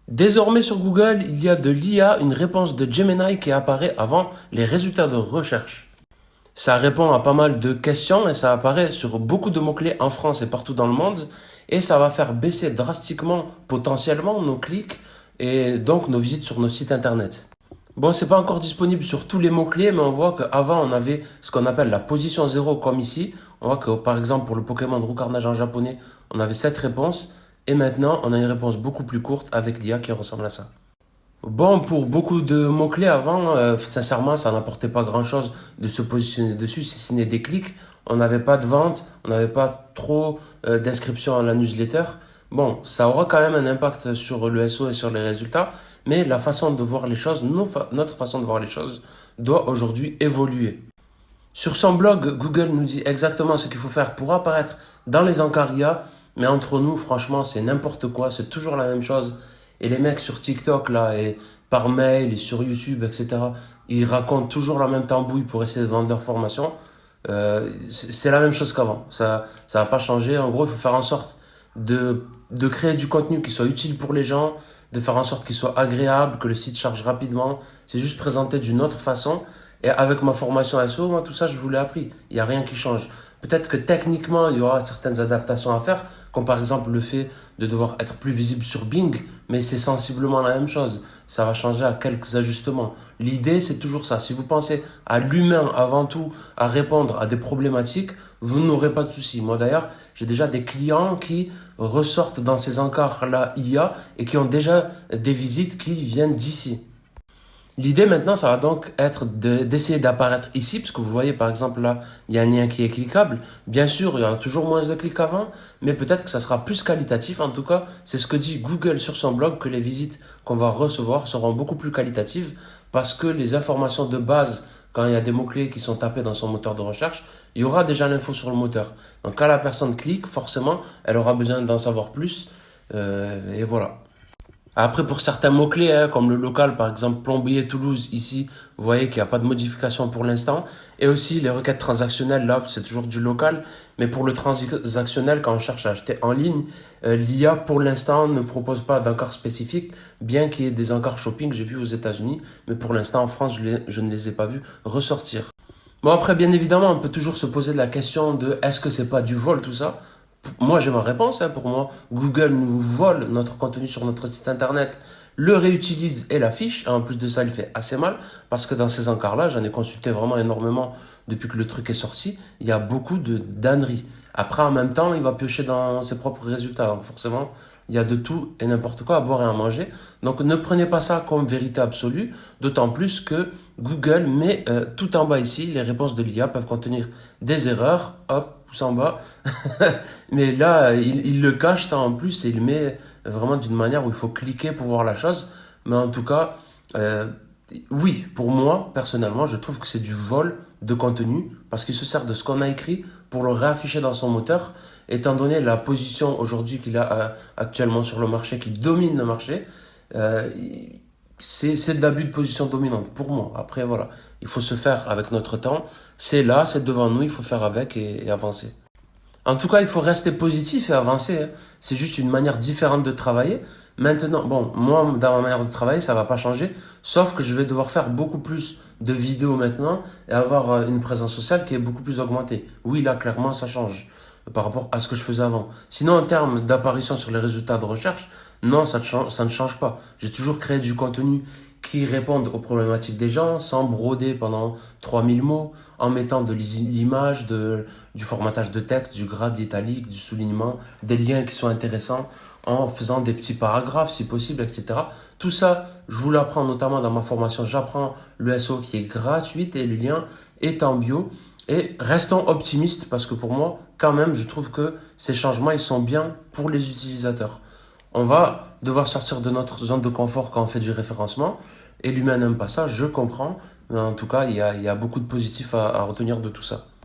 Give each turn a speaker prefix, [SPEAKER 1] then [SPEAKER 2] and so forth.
[SPEAKER 1] Désormais sur Google, il y a de l'IA, une réponse de Gemini qui apparaît avant les résultats de recherche. Ça répond à pas mal de questions et ça apparaît sur beaucoup de mots-clés en France et partout dans le monde et ça va faire baisser drastiquement potentiellement nos clics et donc nos visites sur nos sites internet. Bon, c'est pas encore disponible sur tous les mots-clés, mais on voit qu'avant on avait ce qu'on appelle la position zéro comme ici. On voit que par exemple pour le Pokémon de Roucarnage en japonais, on avait 7 réponses et maintenant on a une réponse beaucoup plus courte avec l'IA qui ressemble à ça. Bon, pour beaucoup de mots-clés avant, sincèrement, ça n'apportait pas grand-chose de se positionner dessus, si ce n'est des clics. On n'avait pas de vente, on n'avait pas trop d'inscriptions à la newsletter. Bon, ça aura quand même un impact sur le SEO et sur les résultats, mais la façon de voir les choses, notre façon de voir les choses, doit aujourd'hui évoluer. Sur son blog, Google nous dit exactement ce qu'il faut faire pour apparaître dans les encarts IA, mais entre nous, franchement, c'est n'importe quoi, c'est toujours la même chose. Et les mecs sur TikTok, là, et par mail, et sur YouTube, etc., ils racontent toujours la même tambouille pour essayer de vendre leur formation. C'est la même chose qu'avant. Ça va pas changer. En gros, il faut faire en sorte de créer du contenu qui soit utile pour les gens, de faire en sorte qu'il soit agréable, que le site charge rapidement. C'est juste présenté d'une autre façon. Et avec ma formation SEO, moi, tout ça, je vous l'ai appris. Il n'y a rien qui change. Peut-être que techniquement, il y aura certaines adaptations à faire, comme par exemple le fait de devoir être plus visible sur Bing, mais c'est sensiblement la même chose. Ça va changer à quelques ajustements. L'idée, c'est toujours ça. Si vous pensez à l'humain avant tout, à répondre à des problématiques, vous n'aurez pas de soucis. Moi d'ailleurs, j'ai déjà des clients qui ressortent dans ces encarts-là IA et qui ont déjà des visites qui viennent d'ici. L'idée maintenant, ça va donc être d'essayer d'apparaître ici, parce que vous voyez par exemple là, il y a un lien qui est cliquable. Bien sûr, il y aura toujours moins de clics qu'avant, mais peut-être que ça sera plus qualitatif. En tout cas, c'est ce que dit Google sur son blog, que les visites qu'on va recevoir seront beaucoup plus qualitatives, parce que les informations de base, quand il y a des mots-clés qui sont tapés dans son moteur de recherche, il y aura déjà l'info sur le moteur. Donc quand la personne clique, forcément, elle aura besoin d'en savoir plus, et voilà. Après, pour certains mots-clés, hein, comme le local, par exemple, plombier Toulouse, ici, vous voyez qu'il n'y a pas de modification pour l'instant. Et aussi, les requêtes transactionnelles, là, c'est toujours du local. Mais pour le transactionnel, quand on cherche à acheter en ligne, l'IA, pour l'instant, ne propose pas d'encart spécifique, bien qu'il y ait des encarts shopping, j'ai vu aux États-Unis. Mais pour l'instant, en France, je ne les ai pas vus ressortir. Bon, après, bien évidemment, on peut toujours se poser la question de est-ce que c'est pas du vol, tout ça? Moi, j'ai ma réponse. Hein, pour moi, Google nous vole notre contenu sur notre site internet, le réutilise et l'affiche. En plus de ça, il fait assez mal parce que dans ces encarts-là, j'en ai consulté vraiment énormément depuis que le truc est sorti. Il y a beaucoup de d'âneries. Après, en même temps, il va piocher dans ses propres résultats. Donc forcément, il y a de tout et n'importe quoi à boire et à manger. Donc ne prenez pas ça comme vérité absolue, d'autant plus que Google met tout en bas ici, les réponses de l'IA peuvent contenir des erreurs, hop, pouce en bas. Mais là, il le cache ça en plus et il met vraiment d'une manière où il faut cliquer pour voir la chose. Mais en tout cas, euh, oui, pour moi, personnellement, je trouve que c'est du vol de contenu parce qu'il se sert de ce qu'on a écrit pour le réafficher dans son moteur, étant donné la position aujourd'hui qu'il a actuellement sur le marché, qui domine le marché. euh, c'est de l'abus de position dominante pour moi. Après, voilà, il faut se faire avec notre temps. C'est là, c'est devant nous, il faut faire avec et avancer. En tout cas, il faut rester positif et avancer, hein. C'est juste une manière différente de travailler. Maintenant, bon, moi, dans ma manière de travailler, ça va pas changer. Sauf que je vais devoir faire beaucoup plus de vidéos maintenant et avoir une présence sociale qui est beaucoup plus augmentée. Oui, là, clairement, ça change par rapport à ce que je faisais avant. Sinon, en termes d'apparition sur les résultats de recherche, non, ça ne change pas. J'ai toujours créé du contenu qui répondent aux problématiques des gens sans broder pendant 3000 mots, en mettant de l'image, du formatage de texte, du grade italique, du soulignement, des liens qui sont intéressants, en faisant des petits paragraphes si possible, etc. Tout ça, je vous l'apprends notamment dans ma formation. J'apprends le SEO qui est gratuite et le lien est en bio. Et restons optimistes parce que pour moi, quand même, je trouve que ces changements, ils sont bien pour les utilisateurs. On va devoir sortir de notre zone de confort quand on fait du référencement. Et l'humain n'aime pas ça, je comprends. Mais en tout cas, il y a beaucoup de positifs à retenir de tout ça.